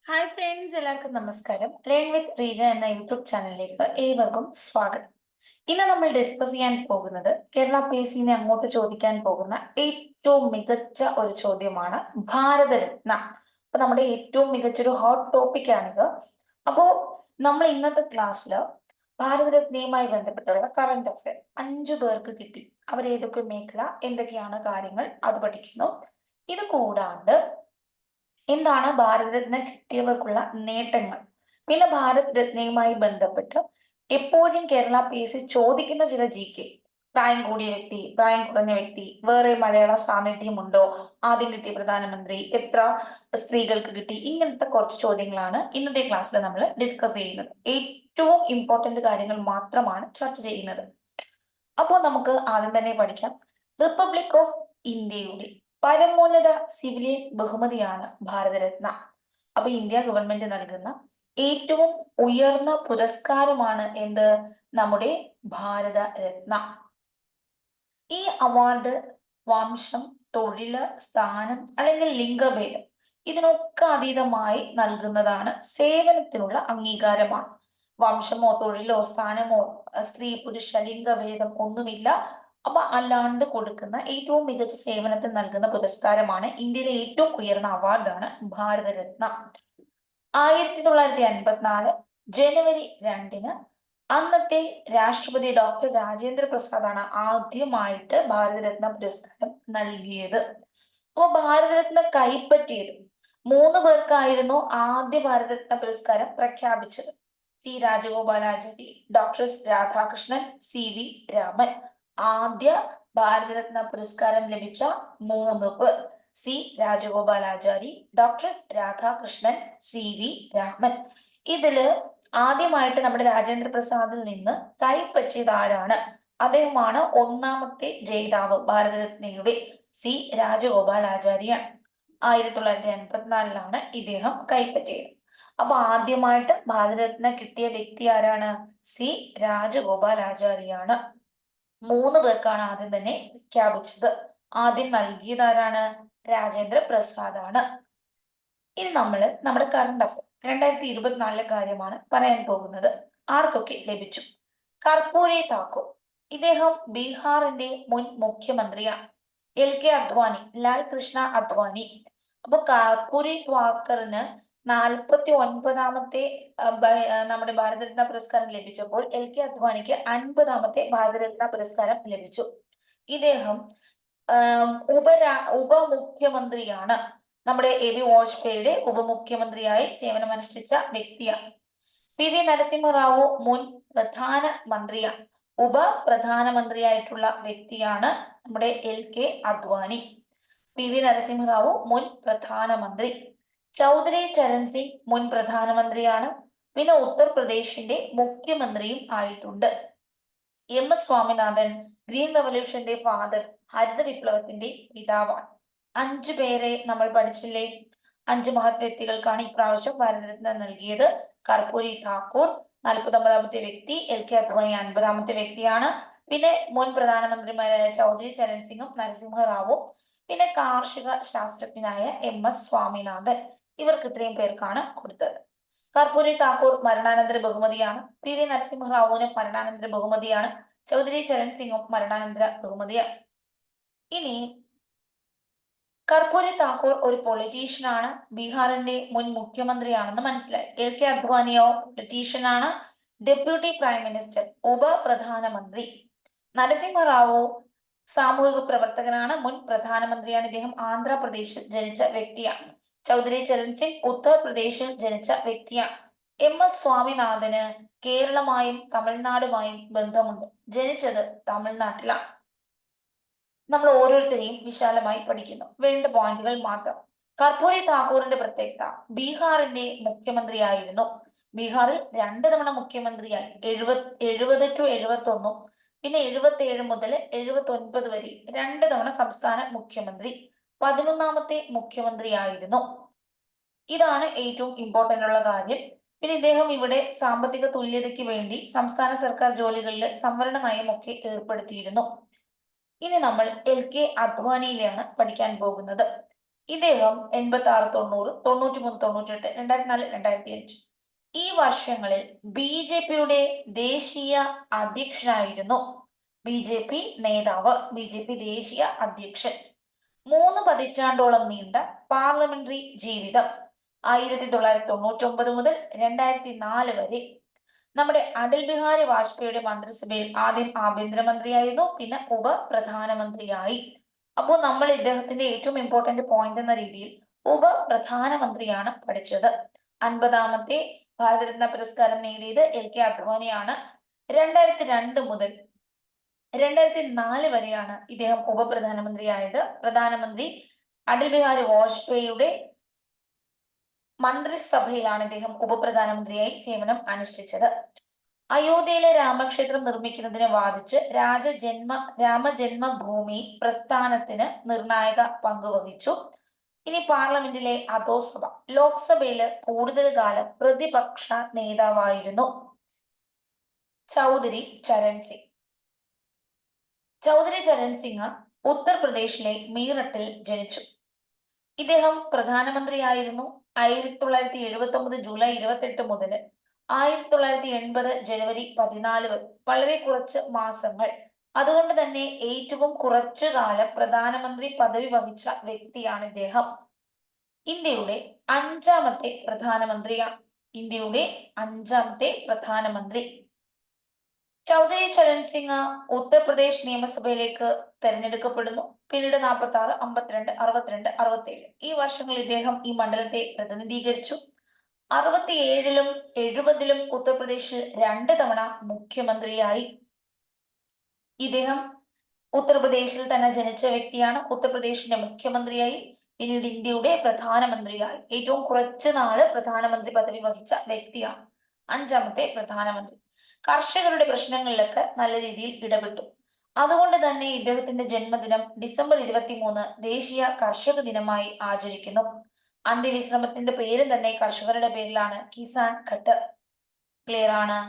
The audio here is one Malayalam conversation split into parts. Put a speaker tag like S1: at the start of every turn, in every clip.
S1: ഹായ് ഫ്രണ്ട്സ്, എല്ലാവർക്കും നമസ്കാരം. ലേൺ വിത്ത് റീജ എന്ന യൂട്യൂബ് ചാനലിലേക്ക് ഏവർക്കും സ്വാഗതം. ഇന്ന് നമ്മൾ ഡിസ്കസ് ചെയ്യാൻ പോകുന്നത് കേരള PSC അങ്ങോട്ട് ചോദിക്കാൻ പോകുന്ന ഏറ്റവും മികച്ച ഒരു ചോദ്യമാണ് ഭാരതരത്ന. അപ്പൊ നമ്മുടെ ഏറ്റവും മികച്ചൊരു ഹോട്ട് ടോപ്പിക് ആണിത്. അപ്പോ നമ്മൾ ഇന്നത്തെ ക്ലാസ്സിൽ ഭാരതരത്നയുമായി ബന്ധപ്പെട്ടുള്ള കറന്റ് അഫയർ 5 പേർക്ക് കിട്ടി. അവർ ഏതൊക്കെ മേഖല, എന്തൊക്കെയാണ് കാര്യങ്ങൾ, അത് പഠിക്കുന്നു. ഇത് കൂടാണ്ട് എന്താണ് ഭാരതരത്ന കിട്ടിയവർക്കുള്ള നേട്ടങ്ങൾ, പിന്നെ ഭാരതരത്നയുമായി ബന്ധപ്പെട്ട് എപ്പോഴും കേരള PSC ചോദിക്കുന്ന ചില GK, പ്രായം കൂടിയ വ്യക്തി, പ്രായം കുറഞ്ഞ വ്യക്തി, വേറെ മലയാള സാന്നിധ്യമുണ്ടോ, ആദ്യം കിട്ടിയ പ്രധാനമന്ത്രി, എത്ര സ്ത്രീകൾക്ക് കിട്ടി, ഇങ്ങനത്തെ കുറച്ച് ചോദ്യങ്ങളാണ് ഇന്നത്തെ ക്ലാസ്സിൽ നമ്മൾ ഡിസ്കസ് ചെയ്യുന്നത്. ഏറ്റവും ഇമ്പോർട്ടന്റ് കാര്യങ്ങൾ മാത്രമാണ് ചർച്ച ചെയ്യുന്നത്. അപ്പോൾ നമുക്ക് ആദ്യം തന്നെ പഠിക്കാം. റിപ്പബ്ലിക് ഓഫ് ഇന്ത്യയുടെ പരമോന്നത സിവിലിയൻ ബഹുമതിയാണ് ഭാരതരത്ന. അപ്പൊ ഇന്ത്യ ഗവൺമെന്റ് നൽകുന്ന ഏറ്റവും ഉയർന്ന പുരസ്കാരമാണ് എന്ത്? നമ്മുടെ ഭാരതരത്ന. ഈ അവാർഡ് വംശം, തൊഴില്, സ്ഥാനം അല്ലെങ്കിൽ ലിംഗഭേദം ഇതിനൊക്കെ അതീതമായി നൽകുന്നതാണ്. സേവനത്തിനുള്ള അംഗീകാരമാണ്. വംശമോ തൊഴിലോ സ്ഥാനമോ സ്ത്രീ പുരുഷ ലിംഗഭേദം ഒന്നുമില്ല. അപ്പൊ അല്ലാണ്ട് കൊടുക്കുന്ന ഏറ്റവും മികച്ച സേവനത്തിന് നൽകുന്ന പുരസ്കാരമാണ്. ഇന്ത്യയിലെ ഏറ്റവും ഉയർന്ന അവാർഡാണ് ഭാരതരത്ന. 1954 ജനുവരി 2 അന്നത്തെ രാഷ്ട്രപതി ഡോക്ടർ രാജേന്ദ്ര പ്രസാദാണ് ആദ്യമായിട്ട് ഭാരതരത്ന പുരസ്കാരം നൽകിയത്. അപ്പൊ ഭാരതരത്ന കൈപ്പറ്റിയത് 3 പേർക്കായിരുന്നു ആദ്യ ഭാരതരത്ന പുരസ്കാരം പ്രഖ്യാപിച്ചത്. C Rajagopalachari, doctor Radhakrishnan, CV Raman. ആദ്യ ഭാരതരത്ന പുരസ്കാരം ലഭിച്ച 3 പേർ: C Rajagopalachari, doctor Radhakrishnan, CV Raman. ഇതില് ആദ്യമായിട്ട് നമ്മുടെ രാജേന്ദ്ര പ്രസാദിൽ നിന്ന് കൈപ്പറ്റിയത് ആരാണ്? അദ്ദേഹമാണ് ഒന്നാമത്തെ ജേതാവ് ഭാരതരത്നയുടെ. സി രാജഗോപാലാചാരിയാണ്. 1954 ഇദ്ദേഹം കൈപ്പറ്റിയത്. അപ്പൊ ആദ്യമായിട്ട് ഭാരതരത്ന കിട്ടിയ വ്യക്തി ആരാണ്? സി രാജഗോപാലാചാരിയാണ്. 3 പേർക്കാണ് ആദ്യം തന്നെ പ്രഖ്യാപിച്ചത്. ആദ്യം നൽകിയത് ആരാണ്? രാജേന്ദ്ര പ്രസാദ് ആണ്. ഇനി നമ്മൾ നമ്മുടെ കറണ്ട് അഫയർ 2024 കാര്യമാണ് പറയാൻ പോകുന്നത്. ആർക്കൊക്കെ ലഭിച്ചു? കർപ്പൂരി താക്കൂർ, ഇദ്ദേഹം ബീഹാറിന്റെ മുൻ മുഖ്യമന്ത്രിയാണ്. LK അദ്വാനി, ലാൽ കൃഷ്ണ അദ്വാനി. അപ്പൊ കർപ്പൂരി താക്കൂറിന് 49ാമത്തെ നമ്മുടെ ഭാരതരത്ന പുരസ്കാരം ലഭിച്ചപ്പോൾ LK അദ്വാനിക്ക് 50ാമത്തെ ഭാരതരത്ന പുരസ്കാരം ലഭിച്ചു. ഇദ്ദേഹം ഉപമുഖ്യമന്ത്രിയാണ്. നമ്മുടെ AV വാജ്പേയിയുടെ ഉപമുഖ്യമന്ത്രിയായി സേവനമനുഷ്ഠിച്ച വ്യക്തിയാണ്. PV നരസിംഹറാവു മുൻ പ്രധാനമന്ത്രിയാണ്. ഉപപ്രധാനമന്ത്രിയായിട്ടുള്ള വ്യക്തിയാണ് നമ്മുടെ LK അദ്വാനി. PV നരസിംഹറാവു മുൻ പ്രധാനമന്ത്രി. ചൗധരി ചരൺ സിംഗ് മുൻ പ്രധാനമന്ത്രിയാണ്. പിന്നെ ഉത്തർപ്രദേശിന്റെ മുഖ്യമന്ത്രിയും ആയിട്ടുണ്ട്. MS സ്വാമിനാഥൻ ഗ്രീൻ റവല്യൂഷന്റെ ഫാദർ, ഹരിത വിപ്ലവത്തിന്റെ പിതാവാണ്. 5 പേരെ നമ്മൾ പഠിച്ചില്ലേ? 5 മഹത് വ്യക്തികൾക്കാണ് ഇപ്രാവശ്യം ഭാരതരത്ന നൽകിയത്. കർപ്പൂരി താക്കൂർ 49ാമത്തെ വ്യക്തി, LK അദ്വാനി 50ാമത്തെ വ്യക്തിയാണ്. പിന്നെ മുൻ പ്രധാനമന്ത്രിമാരായ ചൗധരി ചരൺ സിംഗും നരസിംഹറാവുവും, പിന്നെ കാർഷിക ശാസ്ത്രജ്ഞനായ MS സ്വാമിനാഥൻ. ഇവർക്ക് ഇത്രയും പേർക്കാണ് കൊടുത്തത്. കർപ്പൂരി താക്കൂർ മരണാനന്തര ബഹുമതിയാണ്. PV നരസിംഹറാവുവിന് മരണാനന്തര ബഹുമതിയാണ്. ചൗധരി ചരൺ സിംഗും മരണാനന്തര ബഹുമതിയാണ്. ഇനി കർപ്പൂരി താക്കൂർ ഒരു പൊളിറ്റീഷ്യനാണ്, ബീഹാറിന്റെ മുൻ മുഖ്യമന്ത്രിയാണെന്ന് മനസ്സിലായി. LK അദ്വാനിയോ പൊളിറ്റീഷ്യനാണ്, ഡെപ്യൂട്ടി പ്രൈം മിനിസ്റ്റർ, ഉപപ്രധാനമന്ത്രി. നരസിംഹറാവു സാമൂഹിക പ്രവർത്തകനാണ്, മുൻ പ്രധാനമന്ത്രിയാണ്. ഇദ്ദേഹം ആന്ധ്രാപ്രദേശിൽ ജനിച്ച വ്യക്തിയാണ്. ചൗധരി ചരൺ സിംഗ് ഉത്തർപ്രദേശിൽ ജനിച്ച വ്യക്തിയാണ്. MS സ്വാമിനാഥന് കേരളമായും തമിഴ്നാടുമായും ബന്ധമുണ്ട്. ജനിച്ചത് തമിഴ്നാട്ടിലാണ്. നമ്മൾ ഓരോരുത്തരെയും വിശാലമായി പഠിക്കുന്നു. വേണ്ട പോയിന്റുകൾ മാത്രം. കർപ്പൂരി താക്കൂറിന്റെ പ്രത്യേകത ബീഹാറിന്റെ മുഖ്യമന്ത്രിയായിരുന്നു. ബീഹാറിൽ 2 തവണ മുഖ്യമന്ത്രിയായി. 70 to 71, പിന്നെ 77 മുതൽ 79 വരെ 2 തവണ സംസ്ഥാന മുഖ്യമന്ത്രി. 11ാമത്തെ മുഖ്യമന്ത്രിയായിരുന്നു. ഇതാണ് ഏറ്റവും ഇമ്പോർട്ടന്റ് ഉള്ള കാര്യം. പിന്നെ ഇദ്ദേഹം ഇവിടെ സാമ്പത്തിക തുല്യതയ്ക്ക് വേണ്ടി സംസ്ഥാന സർക്കാർ ജോലികളിൽ സംവരണ നയമൊക്കെ ഏർപ്പെടുത്തിയിരുന്നു. ഇനി നമ്മൾ LK അദ്വാനിയിലാണ് പഠിക്കാൻ പോകുന്നത്. ഇദ്ദേഹം 86, 90, 93, 98, 2004, 2005 ഈ വർഷങ്ങളിൽ ബി ജെ പിയുടെ ദേശീയ അധ്യക്ഷനായിരുന്നു. ബി ജെ പി നേതാവ്, ബി ജെ പി ദേശീയ അധ്യക്ഷൻ. 3 പതിറ്റാണ്ടോളം നീണ്ട പാർലമെന്ററി ജീവിതം 1999 മുതൽ 2004 വരെ. നമ്മുടെ അടൽ ബിഹാരി വാജ്പേയിയുടെ മന്ത്രിസഭയിൽ ആദ്യം ആഭ്യന്തരമന്ത്രിയായിരുന്നു, പിന്നെ ഉപപ്രധാനമന്ത്രിയായി. അപ്പോൾ നമ്മൾ ഇദ്ദേഹത്തിന്റെ ഏറ്റവും ഇമ്പോർട്ടന്റ് പോയിന്റ് എന്ന രീതിയിൽ ഉപപ്രധാനമന്ത്രിയാണ് പഠിച്ചത്. 50ാമത്തെ ഭാരതരത്ന പുരസ്കാരം നേടിയത് LK അദ്വാനിയാണ്. 2002 മുതൽ 2004 വരെയാണ് ഇദ്ദേഹം ഉപപ്രധാനമന്ത്രിയായത്. പ്രധാനമന്ത്രി അടൽ ബിഹാരി വാജ്പേയിയുടെ മന്ത്രിസഭയിലാണ് ഇദ്ദേഹം ഉപപ്രധാനമന്ത്രിയായി സേവനം അനുഷ്ഠിച്ചത്. അയോധ്യയിലെ രാമക്ഷേത്രം നിർമ്മിക്കുന്നതിന് വാദിച്ച് രാമജന്മഭൂമി പ്രസ്ഥാനത്തിന് നിർണായക പങ്കുവഹിച്ചു. ഇനി പാർലമെന്റിലെ അധോസഭ, ലോക്സഭയില് കൂടുതൽ കാലം പ്രതിപക്ഷ നേതാവായിരുന്നു ചൗധരി ചരൺ സിംഗ്. ചൗധരി ചരൺ സിംഗ് ഉത്തർപ്രദേശിലെ മീററ്റിൽ ജനിച്ചു. ഇദ്ദേഹം പ്രധാനമന്ത്രിയായിരുന്നു 1979 ജൂലൈ 28 മുതൽ 1980 ജനുവരി 14 വരെ, വളരെ കുറച്ച് മാസങ്ങൾ. അതുകൊണ്ട് തന്നെ ഏറ്റവും കുറച്ചു കാലം പ്രധാനമന്ത്രി പദവി വഹിച്ച വ്യക്തിയാണ് ഇദ്ദേഹം. ഇന്ത്യയുടെ 5ാമത്തെ പ്രധാനമന്ത്രിയാണ്. ഇന്ത്യയുടെ 5ാമത്തെ പ്രധാനമന്ത്രി. ചൗധരി ചരൺ സിംഗ് ഉത്തർപ്രദേശ് നിയമസഭയിലേക്ക് തെരഞ്ഞെടുക്കപ്പെടുന്നു. പിന്നീട് 46, 52, 62, 67 ഈ വർഷങ്ങളിൽ ഇദ്ദേഹം ഈ മണ്ഡലത്തെ പ്രതിനിധീകരിച്ചു. 67ലും 70ലും ഉത്തർപ്രദേശിൽ 2 തവണ മുഖ്യമന്ത്രിയായി. ഇദ്ദേഹം ഉത്തർപ്രദേശിൽ തന്നെ ജനിച്ച വ്യക്തിയാണ്. ഉത്തർപ്രദേശിന്റെ മുഖ്യമന്ത്രിയായി, പിന്നീട് ഇന്ത്യയുടെ പ്രധാനമന്ത്രിയായി. ഏറ്റവും കുറച്ചു നാള് പ്രധാനമന്ത്രി പദവി വഹിച്ച വ്യക്തിയാണ്. 5ാമത്തെ പ്രധാനമന്ത്രി. കർഷകരുടെ പ്രശ്നങ്ങളിലൊക്കെ നല്ല രീതിയിൽ ഇടപെട്ടു. അതുകൊണ്ട് തന്നെ ഇദ്ദേഹത്തിന്റെ ജന്മദിനം ഡിസംബർ 23 ദേശീയ കർഷക ദിനമായി ആചരിക്കുന്നു. അന്ത്യവിശ്രമത്തിന്റെ പേര് തന്നെ കർഷകരുടെ പേരിലാണ്, കിസാൻ ഘട്ട്. ക്ലിയർ ആണ്?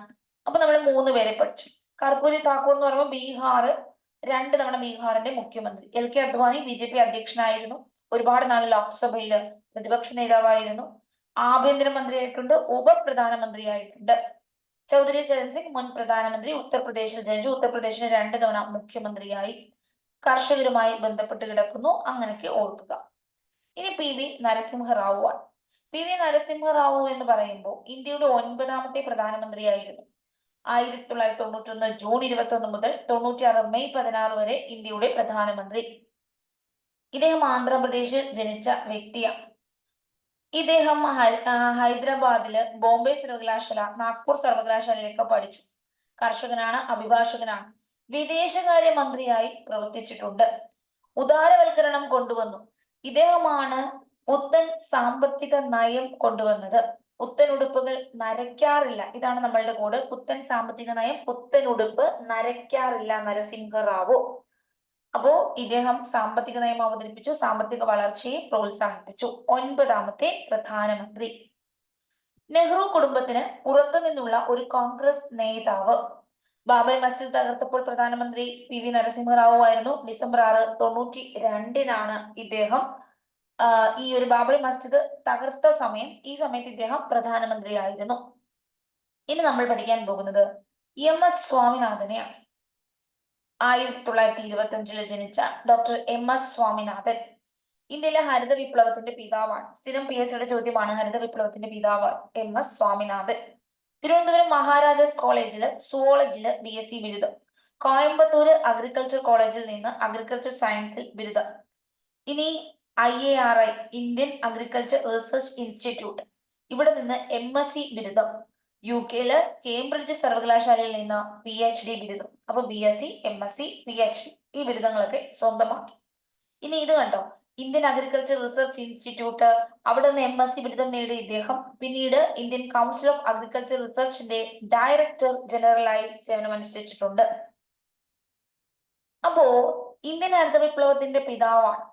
S1: അപ്പൊ നമ്മൾ 3 പേരെ പഠിച്ചു. കർപ്പൂരി താക്കൂർ എന്ന് പറയുമ്പോൾ ബീഹാർ, 2 തവണ ബീഹാറിന്റെ മുഖ്യമന്ത്രി. LK അദ്വാനി BJP അധ്യക്ഷനായിരുന്നു. ഒരുപാട് നാൾ ലോക്സഭയില് പ്രതിപക്ഷ നേതാവായിരുന്നു. ആഭ്യന്തരമന്ത്രിയായിട്ടുണ്ട്, ഉപപ്രധാനമന്ത്രിയായിട്ടുണ്ട്. ചൗധരി ചരൺ സിംഗ് മുൻ പ്രധാനമന്ത്രി, ഉത്തർപ്രദേശിൽ ജനിച്ചു. ഉത്തർപ്രദേശിന് 2 തവണ മുഖ്യമന്ത്രിയായി. കർഷകരുമായി ബന്ധപ്പെട്ട് കിടക്കുന്നു. അങ്ങനെയൊക്കെ ഓർക്കുക. ഇനി PV നരസിംഹറാവു ആണ്. PV നരസിംഹറാവു എന്ന് പറയുമ്പോൾ ഇന്ത്യയുടെ 9ാമത്തെ പ്രധാനമന്ത്രിയായിരുന്നു. 1991 ജൂൺ 21 മുതൽ 96 മെയ് 16 വരെ ഇന്ത്യയുടെ പ്രധാനമന്ത്രി. ഇദ്ദേഹം ആന്ധ്രാപ്രദേശിൽ ജനിച്ച വ്യക്തിയാണ്. ഇദ്ദേഹം ഹൈദരാബാദില് ബോംബെ സർവകലാശാല, നാഗ്പൂർ സർവകലാശാലയിലൊക്കെ പഠിച്ചു. കർഷകനാണ്, അഭിഭാഷകനാണ്. വിദേശകാര്യ മന്ത്രിയായി പ്രവർത്തിച്ചിട്ടുണ്ട്. ഉദാരവൽക്കരണം കൊണ്ടുവന്നു. ഇദ്ദേഹമാണ് പുത്തൻ സാമ്പത്തിക നയം കൊണ്ടുവന്നത്. പുത്തൻ ഉടുപ്പുകൾ നരയ്ക്കാറില്ല, ഇതാണ് നമ്മളുടെ കോഡ്. പുത്തൻ സാമ്പത്തിക നയം, പുത്തൻ ഉടുപ്പ് നരയ്ക്കാറില്ല, നരസിംഹറാവു. അപ്പോ ഇദ്ദേഹം സാമ്പത്തിക നയം അവതരിപ്പിച്ചു, സാമ്പത്തിക വളർച്ചയെ പ്രോത്സാഹിപ്പിച്ചു. 9ാമത്തെ പ്രധാനമന്ത്രി. നെഹ്റു കുടുംബത്തിന് പുറത്തു നിന്നുള്ള ഒരു കോൺഗ്രസ് നേതാവ്. ബാബറി മസ്ജിദ് തകർത്തപ്പോൾ പ്രധാനമന്ത്രി PV നരസിംഹറാവു ആയിരുന്നു. ഡിസംബർ 6, 92 ഇദ്ദേഹം ഈ ഒരു ബാബറി മസ്ജിദ് തകർത്ത സമയം, ഈ സമയത്ത് ഇദ്ദേഹം പ്രധാനമന്ത്രിയായിരുന്നു. ഇനി നമ്മൾ പഠിക്കാൻ പോകുന്നത് MS സ്വാമിനാഥനെയാണ്. 1925 ജനിച്ച ഡോക്ടർ MS സ്വാമിനാഥൻ ഇന്ത്യയിലെ ഹരിത വിപ്ലവത്തിന്റെ പിതാവാണ്. സ്ഥിരം PSCയുടെ ചോദ്യമാണ്, ഹരിത വിപ്ലവത്തിന്റെ പിതാവ് MS സ്വാമിനാഥൻ. തിരുവനന്തപുരം മഹാരാജാസ് കോളേജില് സുവോളജിയില് BSc ബിരുദം. കോയമ്പത്തൂർ അഗ്രികൾച്ചർ കോളേജിൽ നിന്ന് അഗ്രികൾച്ചർ സയൻസിൽ ബിരുദം. ഇനി IARI Indian agriculture research institute, ഇവിടെ നിന്ന് MSc ബിരുദം. UK കേംബ്രിഡ്ജ് സർവകലാശാലയിൽ നിന്ന് PhD ബിരുദം. അപ്പൊ BSc, MSc, PhD ഈ ബിരുദങ്ങളൊക്കെ സ്വന്തമാക്കി. ഇനി ഇത് കണ്ടോ, ഇന്ത്യൻ അഗ്രികൾച്ചർ റിസർച്ച് ഇൻസ്റ്റിറ്റ്യൂട്ട്, അവിടെ നിന്ന് MSc ബിരുദം നേടിയ ഇദ്ദേഹം പിന്നീട് ഇന്ത്യൻ കൗൺസിൽ ഓഫ് അഗ്രികൾച്ചർ റിസർച്ചിന്റെ ഡയറക്ടർ ജനറലായി സേവനമനുഷ്ഠിച്ചിട്ടുണ്ട്. അപ്പോ ഇന്ത്യൻ ഹരിത വിപ്ലവത്തിന്റെ പിതാവാണ്.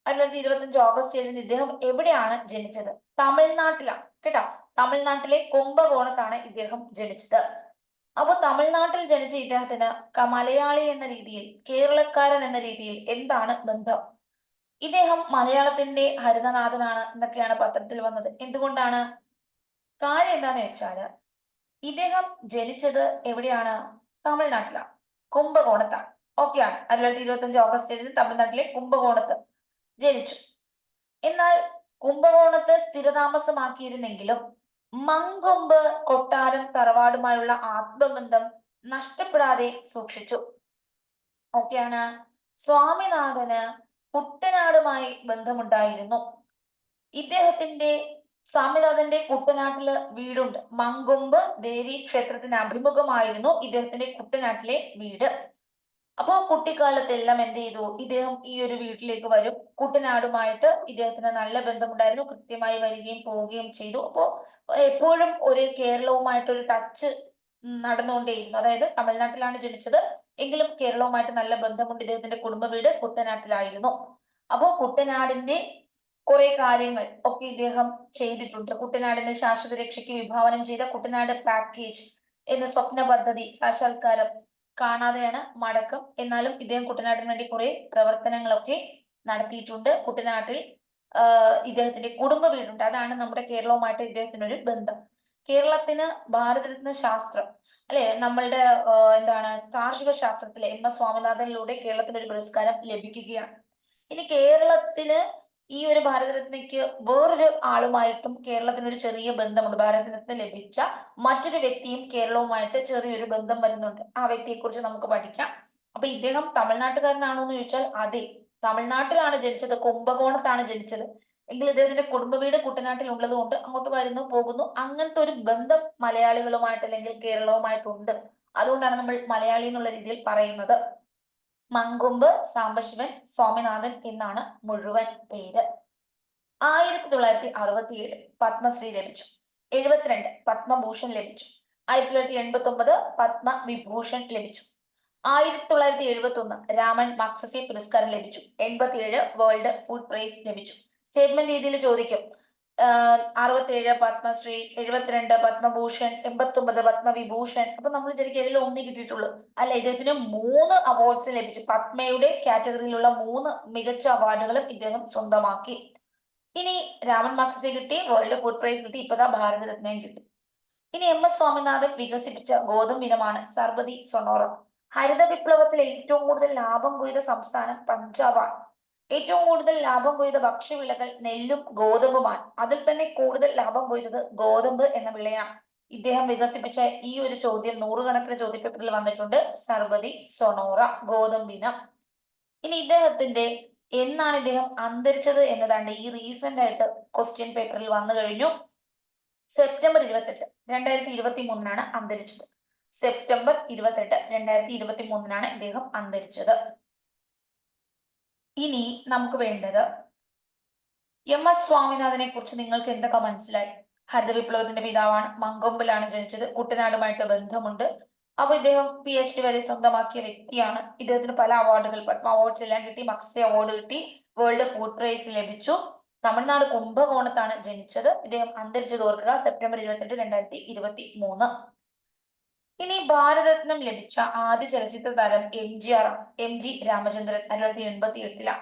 S1: 1925 ഓഗസ്റ്റ് 7 ഇദ്ദേഹം എവിടെയാണ് ജനിച്ചത്? തമിഴ്നാട്ടിലാണ് കേട്ടോ. തമിഴ്നാട്ടിലെ കുംഭകോണത്താണ് ഇദ്ദേഹം ജനിച്ചത്. അപ്പൊ തമിഴ്നാട്ടിൽ ജനിച്ച ഇദ്ദേഹത്തിന് മലയാളി എന്ന രീതിയിൽ, കേരളക്കാരൻ എന്ന രീതിയിൽ എന്താണ് ബന്ധം? ഇദ്ദേഹം മലയാളത്തിന്റെ ഹരിതനാഥനാണ് എന്നൊക്കെയാണ് പത്രത്തിൽ വന്നത്. എന്തുകൊണ്ടാണ്? കാര്യം എന്താന്ന് വെച്ചാല് ഇദ്ദേഹം ജനിച്ചത് എവിടെയാണ്? തമിഴ്നാട്ടിലാണ്, കുംഭകോണത്താണ്. ഓക്കെയാണ്. 1925 ഓഗസ്റ്റ് 7 തമിഴ്നാട്ടിലെ കുംഭകോണത്ത് ജനിച്ചു. എന്നാൽ കുംഭകോണത്ത് സ്ഥിരതാമസമാക്കിയിരുന്നെങ്കിലും മങ്കൊമ്പ് കൊട്ടാരം തറവാടുമായുള്ള ആത്മബന്ധം നഷ്ടപ്പെടാതെ സൂക്ഷിച്ചു. ഓക്കെയാണ്. സ്വാമിനാഥന് കുട്ടനാടുമായി ബന്ധമുണ്ടായിരുന്നു. ഇദ്ദേഹത്തിന്റെ സ്വാമിനാഥന്റെ കുട്ടനാട്ടില് വീടുണ്ട്. മങ്കൊമ്പ് ദേവി ക്ഷേത്രത്തിന് അഭിമുഖമായിരുന്നു ഇദ്ദേഹത്തിന്റെ കുട്ടനാട്ടിലെ വീട്. അപ്പോ കുട്ടിക്കാലത്തെല്ലാം എന്ത് ചെയ്തു? ഇദ്ദേഹം ഈ ഒരു വീട്ടിലേക്ക് വരും. കുട്ടനാടുമായിട്ട് ഇദ്ദേഹത്തിന് നല്ല ബന്ധമുണ്ടായിരുന്നു. കൃത്യമായി വരികയും പോവുകയും ചെയ്തു. അപ്പോ എപ്പോഴും ഒരു കേരളവുമായിട്ടൊരു ടച്ച് നടന്നുകൊണ്ടേയിരുന്നു. അതായത് തമിഴ്നാട്ടിലാണ് ജനിച്ചത് എങ്കിലും കേരളവുമായിട്ട് നല്ല ബന്ധമുണ്ട്. ഇദ്ദേഹത്തിന്റെ കുടുംബ വീട് കുട്ടനാട്ടിലായിരുന്നു. അപ്പോ കുട്ടനാടിന്റെ കുറെ കാര്യങ്ങൾ ഒക്കെ ഇദ്ദേഹം ചെയ്തിട്ടുണ്ട്. കുട്ടനാടിന്റെ ശാശ്വത രക്ഷയ്ക്ക് വിഭാവനം ചെയ്ത കുട്ടനാട് പാക്കേജ് എന്ന സ്വപ്ന പദ്ധതി സാക്ഷാത്കാരം കാണാതെയാണ് മടക്കം. എന്നാലും ഇദ്ദേഹം കുട്ടനാടിന് വേണ്ടി കുറെ പ്രവർത്തനങ്ങളൊക്കെ നടത്തിയിട്ടുണ്ട്. കുട്ടനാട്ടിൽ ഇദ്ദേഹത്തിന്റെ കുടുംബ വീടുണ്ട്. അതാണ് നമ്മുടെ കേരളവുമായിട്ട് ഇദ്ദേഹത്തിനൊരു ബന്ധം. കേരളത്തിന് ഭാരതരത്ന ശാസ്ത്രം അല്ലെ, നമ്മളുടെ എന്താണ് കാർഷിക ശാസ്ത്രത്തിലെ MS സ്വാമിനാഥനിലൂടെ കേരളത്തിന് ഒരു പുരസ്കാരം ലഭിക്കുകയാണ്. ഇനി കേരളത്തിന് ഈ ഒരു ഭാരതരത്നയ്ക്ക് വേറൊരു ആളുമായിട്ടും കേരളത്തിന് ഒരു ചെറിയ ബന്ധമുണ്ട്. ഭാരതരത്ന ലഭിച്ച മറ്റൊരു വ്യക്തിയും കേരളവുമായിട്ട് ചെറിയൊരു ബന്ധം വരുന്നുണ്ട്. ആ വ്യക്തിയെ കുറിച്ച് നമുക്ക് പഠിക്കാം. അപ്പൊ ഇദ്ദേഹം തമിഴ്നാട്ടുകാരനാണോ എന്ന് ചോദിച്ചാൽ അതെ, തമിഴ്നാട്ടിലാണ് ജനിച്ചത്, കുംഭകോണത്താണ് ജനിച്ചത്. എങ്കിൽ ഇദ്ദേഹത്തിന്റെ കുടുംബ വീട് കുട്ടനാട്ടിൽ ഉള്ളത് കൊണ്ട് അങ്ങോട്ട് വരുന്നു പോകുന്നു. അങ്ങനത്തെ ഒരു ബന്ധം മലയാളികളുമായിട്ട് അല്ലെങ്കിൽ കേരളവുമായിട്ടുണ്ട്. അതുകൊണ്ടാണ് നമ്മൾ മലയാളി എന്നുള്ള രീതിയിൽ പറയുന്നത്. മങ്കൊമ്പ് സാംബശിവൻ സ്വാമിനാഥൻ എന്നാണ് മുഴുവൻ പേര്. 1967 പത്മശ്രീ ലഭിച്ചു. 72 പത്മഭൂഷൺ ലഭിച്ചു. 1989 പത്മവിഭൂഷൺ ലഭിച്ചു. 1971 രാമൻ മഗ്സസെ പുരസ്കാരം ലഭിച്ചു. 87 വേൾഡ് ഫുഡ് പ്രൈസ് ലഭിച്ചു. സ്റ്റേറ്റ്മെന്റ് രീതിയിൽ ചോദിക്കും. 67 പത്മശ്രീ, 72 പത്മഭൂഷൺ, 89 പത്മവിഭൂഷൺ. അപ്പൊ നമ്മൾ വിചാരിക്കും ഇതിൽ ഒന്നേ കിട്ടിയിട്ടുള്ളൂ. അല്ല, ഇദ്ദേഹത്തിന് 3 അവാർഡ്സ് ലഭിച്ചു. പത്മയുടെ കാറ്റഗറിയിലുള്ള 3 മികച്ച അവാർഡുകളും ഇദ്ദേഹം സ്വന്തമാക്കി. ഇനി രാമൻ മഗ്സസെ കിട്ടി, വേൾഡ് ഫുഡ് പ്രൈസ് കിട്ടി, ഇപ്പതാ ഭാരതരത്നയും കിട്ടി. ഇനി MS സ്വാമിനാഥൻ വികസിപ്പിച്ച ഗോതമ്പിനമാണ് സർബതി സൊണോറ. ഹരിത വിപ്ലവത്തിൽ ഏറ്റവും കൂടുതൽ ലാഭം കൊയ്ത സംസ്ഥാനം പഞ്ചാബാണ്. ഏറ്റവും കൂടുതൽ ലാഭം കൊയ്ത ഭക്ഷ്യവിളകൾ നെല്ലും ഗോതമ്പുമാണ്. അതിൽ തന്നെ കൂടുതൽ ലാഭം കൊയ്തത് ഗോതമ്പ് എന്ന വിളയാണ്. ഇദ്ദേഹം വികസിപ്പിച്ച ഈ ഒരു ചോദ്യം നൂറുകണക്കിന് ചോദ്യപേപ്പറിൽ വന്നിട്ടുണ്ട്. സർബതി സൊണോറ, ഗോതമ്പിനം. ഇനി ഇദ്ദേഹത്തിന്റെ എന്നാണ് ഇദ്ദേഹം അന്തരിച്ചത് എന്നതാണ് ഈ റീസെന്റ് ആയിട്ട് ക്വസ്റ്റ്യൻ പേപ്പറിൽ വന്നു കഴിഞ്ഞു. സെപ്റ്റംബർ 28 2023 അന്തരിച്ചത്. സെപ്റ്റംബർ 28 2023 ഇദ്ദേഹം അന്തരിച്ചത്. ഇനി നമുക്ക് വേണ്ടത് MS സ്വാമിനാഥനെ കുറിച്ച് നിങ്ങൾക്ക് എന്തൊക്കെ മനസ്സിലായി? ഹരിത വിപ്ലവത്തിന്റെ പിതാവാണ്, മങ്കൊമ്പിലാണ് ജനിച്ചത്, കുട്ടനാടുമായിട്ട് ബന്ധമുണ്ട്. അപ്പൊ ഇദ്ദേഹം PhD വരെ സ്വന്തമാക്കിയ വ്യക്തിയാണ്. ഇദ്ദേഹത്തിന് പല അവാർഡുകൾ, പത്മ അവാർഡ്സ് എല്ലാം കിട്ടി, മഗ്സസെ അവാർഡ് കിട്ടി, വേൾഡ് ഫുഡ് പ്രൈസ് ലഭിച്ചു. തമിഴ്നാട് കുംഭകോണത്താണ് ജനിച്ചത്. ഇദ്ദേഹം അന്തരിച്ചത് ഓർക്കുക, സെപ്റ്റംബർ 28 2023. ഇനി ഭാരതരത്നം ലഭിച്ച ആദ്യ ചലച്ചിത്ര താരം MGR ആണ്. MG രാമചന്ദ്രൻ 1988.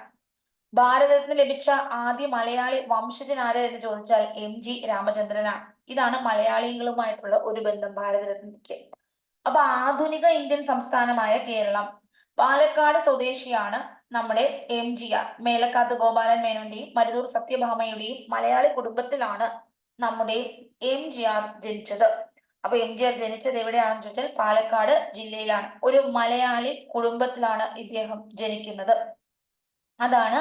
S1: ഭാരതരത്നം ലഭിച്ച ആദ്യ മലയാളി വംശജൻ ആര് എന്ന് ചോദിച്ചാൽ MG രാമചന്ദ്രനാണ്. ഇതാണ് മലയാളികളുമായിട്ടുള്ള ഒരു ബന്ധം ഭാരതരത്നയ്ക്ക്. അപ്പൊ ആധുനിക ഇന്ത്യൻ സംസ്ഥാനമായ കേരളം, പാലക്കാട് സ്വദേശിയാണ് നമ്മുടെ MGR. മേലക്കാത്ത് ഗോപാലൻ മേനോന്റെയും മരുതൂർ സത്യഭാമയുടെയും മലയാളി കുടുംബത്തിലാണ് നമ്മുടെ MGR ജനിച്ചത്. അപ്പൊ MGR ജനിച്ചത് എവിടെയാണെന്ന് ചോദിച്ചാൽ പാലക്കാട് ജില്ലയിലാണ്. ഒരു മലയാളി കുടുംബത്തിലാണ് ഇദ്ദേഹം ജനിക്കുന്നത്. അതാണ്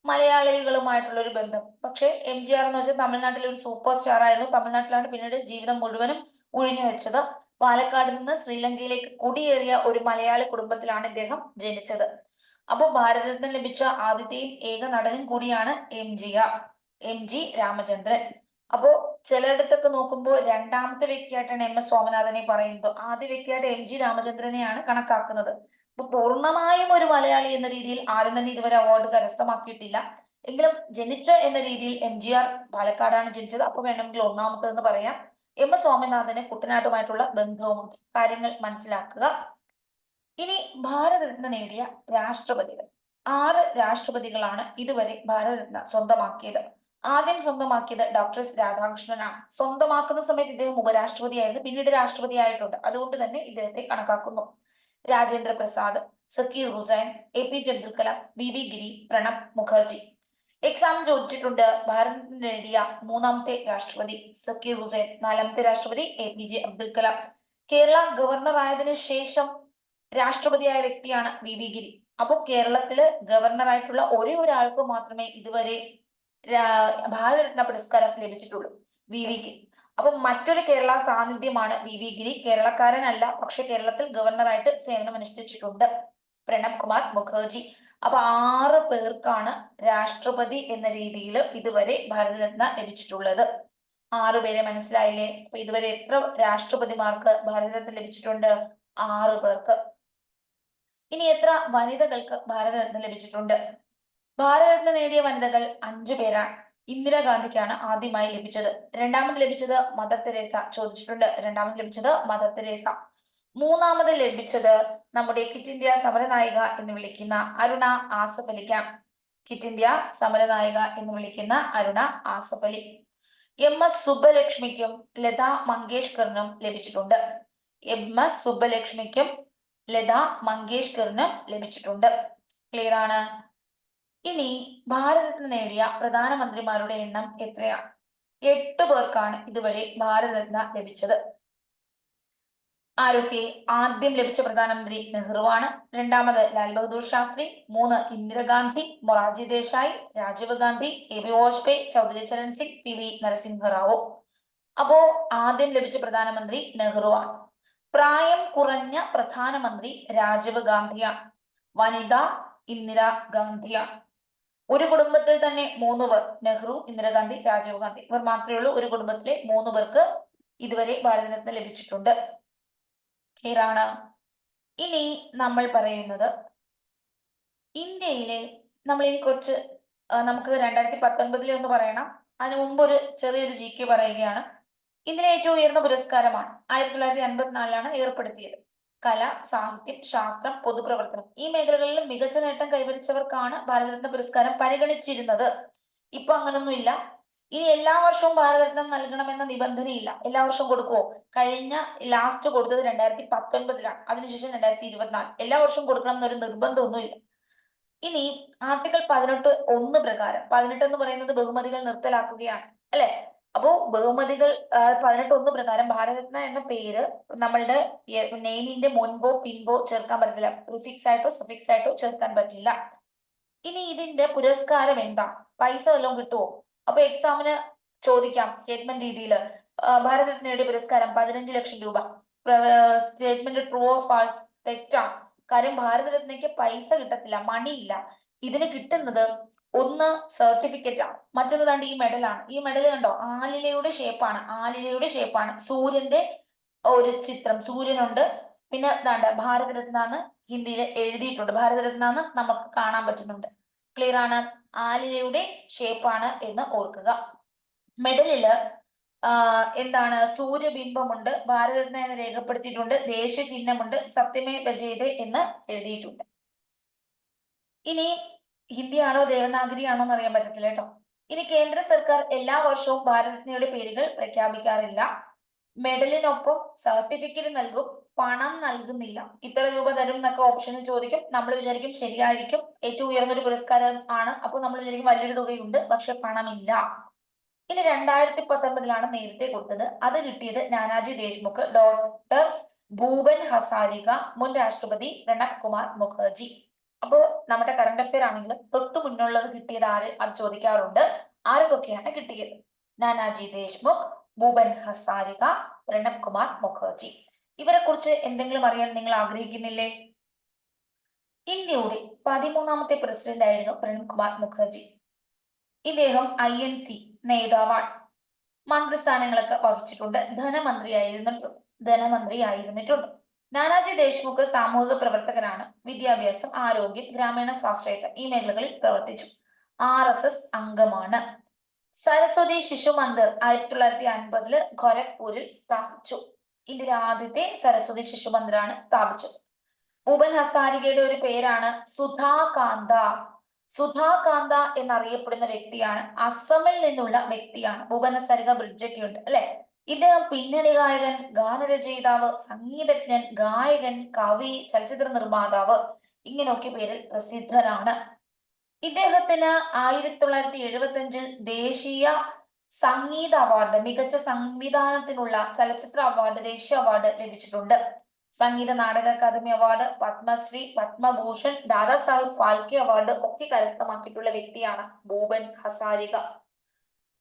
S1: മലയാളികളുമായിട്ടുള്ള ഒരു ബന്ധം. പക്ഷെ MGR എന്ന് വെച്ചാൽ തമിഴ്നാട്ടിലെ ഒരു സൂപ്പർ സ്റ്റാർ ആയിരുന്നു. തമിഴ്നാട്ടിലാണ് പിന്നീട് ജീവിതം മുഴുവനും ഒഴിഞ്ഞു വെച്ചത്. പാലക്കാട് നിന്ന് ശ്രീലങ്കയിലേക്ക് കുടിയേറിയ ഒരു മലയാളി കുടുംബത്തിലാണ് ഇദ്ദേഹം ജനിച്ചത്. അപ്പോൾ ഭാരതരത്നം ലഭിച്ച ആദ്യത്തെയും ഏക നടനും കൂടിയാണ് MG രാമചന്ദ്രൻ. അപ്പോ ചിലയിടത്തൊക്കെ നോക്കുമ്പോൾ രണ്ടാമത്തെ വ്യക്തിയായിട്ടാണ് MS സ്വാമിനാഥനെ പറയുന്നത്. ആദ്യ വ്യക്തിയായിട്ട് MG രാമചന്ദ്രനെയാണ് കണക്കാക്കുന്നത്. അപ്പൊ പൂർണ്ണമായും ഒരു മലയാളി എന്ന രീതിയിൽ ആരും തന്നെ ഇതുവരെ അവാർഡ് കരസ്ഥമാക്കിയിട്ടില്ല. എങ്കിലും ജനിച്ച എന്ന രീതിയിൽ MGR പാലക്കാടാണ് ജനിച്ചത്. അപ്പൊ വേണമെങ്കിൽ ഒന്നാമത്തെന്ന് പറയാം. MS സ്വാമിനാഥന് കുട്ടനാട്ടുമായിട്ടുള്ള ബന്ധവുമുണ്ട്. കാര്യങ്ങൾ മനസ്സിലാക്കുക. ഇനി ഭാരതരത്ന നേടിയ രാഷ്ട്രപതികൾ. 6 രാഷ്ട്രപതികളാണ് ഇതുവരെ ഭാരതരത്ന സ്വന്തമാക്കിയത്. ആദ്യം സ്വന്തമാക്കിയത് ഡോക്ടർ എസ് രാധാകൃഷ്ണനാണ്. സ്വന്തമാക്കുന്ന സമയത്ത് ഇദ്ദേഹം ഉപരാഷ്ട്രപതിയായിരുന്നു, പിന്നീട് രാഷ്ട്രപതി ആയിട്ടുണ്ട്. അതുകൊണ്ട് തന്നെ ഇദ്ദേഹത്തെ കണക്കാക്കുന്നു. രാജേന്ദ്ര പ്രസാദ്, സക്കീർ ഹുസൈൻ, APJ അബ്ദുൽ കലാം, BV ഗിരി, പ്രണബ് മുഖർജി. എക്സാം ചോദിച്ചിട്ടുണ്ട്. ഭാരതത്തിന് നേടിയ മൂന്നാമത്തെ രാഷ്ട്രപതി സക്കീർ ഹുസൈൻ, നാലാമത്തെ രാഷ്ട്രപതി APJ അബ്ദുൽ കലാം. കേരള ഗവർണർ ആയതിനു ശേഷം രാഷ്ട്രപതിയായ വ്യക്തിയാണ് BV ഗിരി. അപ്പോൾ കേരളത്തില് ഗവർണറായിട്ടുള്ള ഒരേ ഒരാൾക്ക് മാത്രമേ ഇതുവരെ ഭാരതരത്ന പുരസ്കാരം ലഭിച്ചിട്ടുള്ളൂ, BV ഗിരി. അപ്പൊ മറ്റൊരു കേരള സാന്നിധ്യമാണ് BV ഗിരി. കേരളക്കാരനല്ല, പക്ഷെ കേരളത്തിൽ ഗവർണറായിട്ട് സേവനം അനുഷ്ഠിച്ചിട്ടുണ്ട്, പ്രണബ് കുമാർ മുഖർജി. അപ്പൊ 6 പേർക്കാണ് രാഷ്ട്രപതി എന്ന രീതിയിൽ ഇതുവരെ ഭാരതരത്ന ലഭിച്ചിട്ടുള്ളത്. 6 പേരെ മനസ്സിലായില്ലേ? അപ്പൊ ഇതുവരെ എത്ര രാഷ്ട്രപതിമാർക്ക് ഭാരതരത്ന ലഭിച്ചിട്ടുണ്ട്? 6 പേർക്ക്. ഇനി എത്ര വനിതകൾക്ക് ഭാരതരത്ന ലഭിച്ചിട്ടുണ്ട്? ഭാരതരത്ന നേടിയ വനിതകൾ 5 പേരാണ്. ഇന്ദിരാഗാന്ധിക്കാണ് ആദ്യമായി ലഭിച്ചത്. രണ്ടാമത് ലഭിച്ചത് മദർ തെരേസ, ചോദിച്ചിട്ടുണ്ട്. രണ്ടാമത് ലഭിച്ചത് മദർ തെരേസ. മൂന്നാമത് ലഭിച്ചത് നമ്മുടെ ക്വിറ്റ് ഇന്ത്യ സമരനായിക എന്ന് വിളിക്കുന്ന അരുണ ആസഫ് അലിക്കാണ്. ക്വിറ്റ് ഇന്ത്യ സമരനായിക എന്ന് വിളിക്കുന്ന അരുണ ആസഫ് അലി. MS സുബ്ബലക്ഷ്മിക്കും ലതാ മങ്കേഷ്കറിനും ലഭിച്ചിട്ടുണ്ട്. MS സുബ്ബലക്ഷ്മിക്കും ലതാ മങ്കേഷ്കറിനും ലഭിച്ചിട്ടുണ്ട്. ക്ലിയർ ആണ്? ഇനി ഭാരതരത്ന നേടിയ പ്രധാനമന്ത്രിമാരുടെ എണ്ണം എത്രയാണ്? 8 പേർക്കാണ് ഇതുവരെ ഭാരതരത്ന ലഭിച്ചത്. ആരൊക്കെ? ആദ്യം ലഭിച്ച പ്രധാനമന്ത്രി നെഹ്റുവാണ്. രണ്ടാമത് ലാൽ ബഹദൂർ ശാസ്ത്രി. 3 Indira Gandhi, Morarji Desai, Rajeev Gandhi, AB Vajpayee, Chaudhary Charan Singh, PV Narasimha Rao. അപ്പോ ആദ്യം ലഭിച്ച പ്രധാനമന്ത്രി നെഹ്റുവാണ്. പ്രായം കുറഞ്ഞ പ്രധാനമന്ത്രി രാജീവ് ഗാന്ധിയാണ്. വനിത ഇന്ദിരാഗാന്ധിയാണ്. ഒരു കുടുംബത്തിൽ തന്നെ 3 പേർ, നെഹ്റു, ഇന്ദിരാഗാന്ധി, രാജീവ് ഗാന്ധി, ഇവർ മാത്രമേ ഉള്ളൂ. ഒരു കുടുംബത്തിലെ 3 പേർക്ക് ഇതുവരെ ഭാരതരത്ന ലഭിച്ചിട്ടുണ്ട്. ക്ലിയർ ആണ്? ഇനി നമ്മൾ പറയുന്നത് ഇന്ത്യയിലെ, നമ്മൾ ഇനി കുറച്ച് നമുക്ക് 2019 ഒന്ന് പറയണം. അതിനു മുമ്പ് ഒരു ചെറിയൊരു GK പറയുകയാണ്. ഇന്ത്യയിലെ ഏറ്റവും ഉയർന്ന പുരസ്കാരമാണ് 1954 ഏർപ്പെടുത്തിയത്. കല, സാഹിത്യം, ശാസ്ത്രം, പൊതുപ്രവർത്തനം ഈ മേഖലകളിൽ മികച്ച നേട്ടം കൈവരിച്ചവർക്കാണ് ഭാരതരത്ന പുരസ്കാരം പരിഗണിച്ചിരുന്നത്. ഇപ്പൊ അങ്ങനൊന്നുമില്ല. ഇനി എല്ലാ വർഷവും ഭാരതരത്നം നൽകണമെന്ന നിബന്ധനയില്ല. എല്ലാ വർഷവും കൊടുക്കുവോ? കഴിഞ്ഞ ലാസ്റ്റ് കൊടുത്തത് 2019 അതിനുശേഷം 2024. എല്ലാ വർഷവും കൊടുക്കണം എന്നൊരു നിർബന്ധമൊന്നുമില്ല. ഇനി ആർട്ടിക്കിൾ 18(1) പ്രകാരം, 18 എന്ന് പറയുന്നത് ബഹുമതികൾ നിർത്തലാക്കുകയാണ്, അല്ലെ? അപ്പോ ബഹുമതികൾ 18(1) പ്രകാരം ഭാരതരത്ന എന്ന പേര് നമ്മളുടെ നെയിമിന്റെ മുൻപോ പിൻപോ ചേർക്കാൻ പറ്റില്ല. പ്രിഫിക്സ് ആയിട്ടോ സഫിക്സ് ആയിട്ടോ ചേർക്കാൻ പറ്റില്ല. ഇനി ഇതിന്റെ പുരസ്കാരം എന്താ? പൈസ വല്ലതും കിട്ടുമോ? അപ്പൊ എക്സാമിന് ചോദിക്കാം സ്റ്റേറ്റ്മെന്റ് രീതിയിൽ. ഭാരതരത്നയുടെ പുരസ്കാരം 15 ലക്ഷം രൂപ. Statement true or false? തെറ്റാണ്. കാര്യം ഭാരതരത്നയ്ക്ക് പൈസ കിട്ടത്തില്ല, മണി ഇല്ല. ഇതിന് കിട്ടുന്നത് ഒന്ന് സർട്ടിഫിക്കറ്റ് ആണ്, മറ്റൊന്ന് കണ്ട് ഈ മെഡലാണ്. ഈ മെഡൽ കണ്ടോ? ആലിലയുടെ ഷേപ്പാണ്. സൂര്യന്റെ ഒരു ചിത്രം, സൂര്യനുണ്ട്. പിന്നെ ദാണ്ട ഭാരതരത്ന എന്ന് ഹിന്ദിയിൽ എഴുതിയിട്ടുണ്ട്. ഭാരതരത്ന എന്ന് നമുക്ക് കാണാൻ പറ്റുന്നുണ്ട്. ക്ലിയർ ആണ്? ആലിലയുടെ ഷേപ്പാണ് എന്ന് ഓർക്കുക. മെഡലില് എന്താണ്? സൂര്യബിംബമുണ്ട്, ഭാരതരത്ന എന്ന് രേഖപ്പെടുത്തിയിട്ടുണ്ട്, ദേശീയ ചിഹ്നമുണ്ട്, സത്യമേ ജയതേ എന്ന് എഴുതിയിട്ടുണ്ട്. ഇനി ഹിന്ദിയാണോ ദേവനാഗരി ആണോ എന്ന് അറിയാൻ പറ്റത്തില്ല കേട്ടോ. ഇനി കേന്ദ്ര സർക്കാർ എല്ലാ വർഷവും ഭാരതരത്നയുടെ പേരുകൾ പ്രഖ്യാപിക്കാറില്ല. മെഡലിനൊപ്പം സർട്ടിഫിക്കറ്റ് നൽകും, പണം നൽകുന്നില്ല. ഇത്ര രൂപ തരും എന്നൊക്കെ ഓപ്ഷനിൽ ചോദിക്കും. നമ്മൾ വിചാരിക്കും ശരിയായിരിക്കും, ഏറ്റവും ഉയർന്നൊരു പുരസ്കാരം ആണ്, അപ്പോൾ നമ്മൾ വിചാരിക്കും വലിയൊരു തുകയുണ്ട്, പക്ഷെ പണമില്ല. ഇനി 2019 നേരത്തെ കൊടുത്തത്. അത് കിട്ടിയത് നാനാജി ദേശ്മുഖ്, ഡോക്ടർ ഭൂപൻ ഹസാരിക, മുൻ രാഷ്ട്രപതി പ്രണബ് കുമാർ മുഖർജി. അപ്പോ നമ്മുടെ കറണ്ട് അഫെയർ ആണെങ്കിൽ തൊട്ടു മുന്നുള്ളത് കിട്ടിയത് ആര്? അത് ചോദിക്കാറുണ്ട്. ആർക്കൊക്കെയാണ് കിട്ടിയത്? നാനാജി ദേശ്മുഖ്, ഭൂപൻ ഹസാരിക, പ്രണബ് കുമാർ മുഖർജി. ഇവരെ കുറിച്ച് എന്തെങ്കിലും അറിയാൻ നിങ്ങൾ ആഗ്രഹിക്കുന്നില്ലേ? ഇന്ത്യയുടെ 13ാമത്തെ പ്രസിഡന്റ് ആയിരുന്നു പ്രണബ് കുമാർ മുഖർജി. ഇദ്ദേഹം INC നേതാവാണ്. മന്ത്രിസ്ഥാനങ്ങളൊക്കെ വഹിച്ചിട്ടുണ്ട്. ധനമന്ത്രിയായിരുന്നിട്ടുണ്ട്. നാനാജി ദേശ്മുഖ് സാമൂഹിക പ്രവർത്തകനാണ്. വിദ്യാഭ്യാസം, ആരോഗ്യം, ഗ്രാമീണ സ്വാശ്രയത്വം ഈ മേഖലകളിൽ പ്രവർത്തിച്ചു. RSS അംഗമാണ്. സരസ്വതി ശിശു മന്ദിർ 1950 ഖൊരഗ്പൂരിൽ സ്ഥാപിച്ചു. ഇന്ത്യയിലെ ആദ്യത്തെ സരസ്വതി ശിശു മന്ദിറാണ് സ്ഥാപിച്ചത്. ഭൂപൻ ഹസാരികയുടെ ഒരു പേരാണ് സുധാകാന്ത. സുധാകാന്ത എന്നറിയപ്പെടുന്ന വ്യക്തിയാണ്, അസമിൽ നിന്നുള്ള വ്യക്തിയാണ്. ഭൂപൻ ഹസാരിക ബ്രിഡ്ജൊക്കെ ഉണ്ട് അല്ലെ. ഇദ്ദേഹം പിന്നണി ഗായകൻ, ഗാനരചയിതാവ്, സംഗീതജ്ഞൻ, ഗായകൻ, കവി, ചലച്ചിത്ര നിർമ്മാതാവ് ഇങ്ങനെയൊക്കെ പേരിൽ പ്രസിദ്ധനാണ്. ഇദ്ദേഹത്തിന് 1975 ദേശീയ സംഗീത അവാർഡ്, മികച്ച സംവിധാനത്തിനുള്ള ചലച്ചിത്ര അവാർഡ്, ദേശീയ അവാർഡ് ലഭിച്ചിട്ടുണ്ട്. സംഗീത നാടക അക്കാദമി അവാർഡ്, പത്മശ്രീ, പത്മഭൂഷൺ, ദാദാ സാഹിബ് ഫാൽക്കെ അവാർഡ് ഒക്കെ കരസ്ഥമാക്കിയിട്ടുള്ള വ്യക്തിയാണ് ഭൂപൻ ഹസാരിക.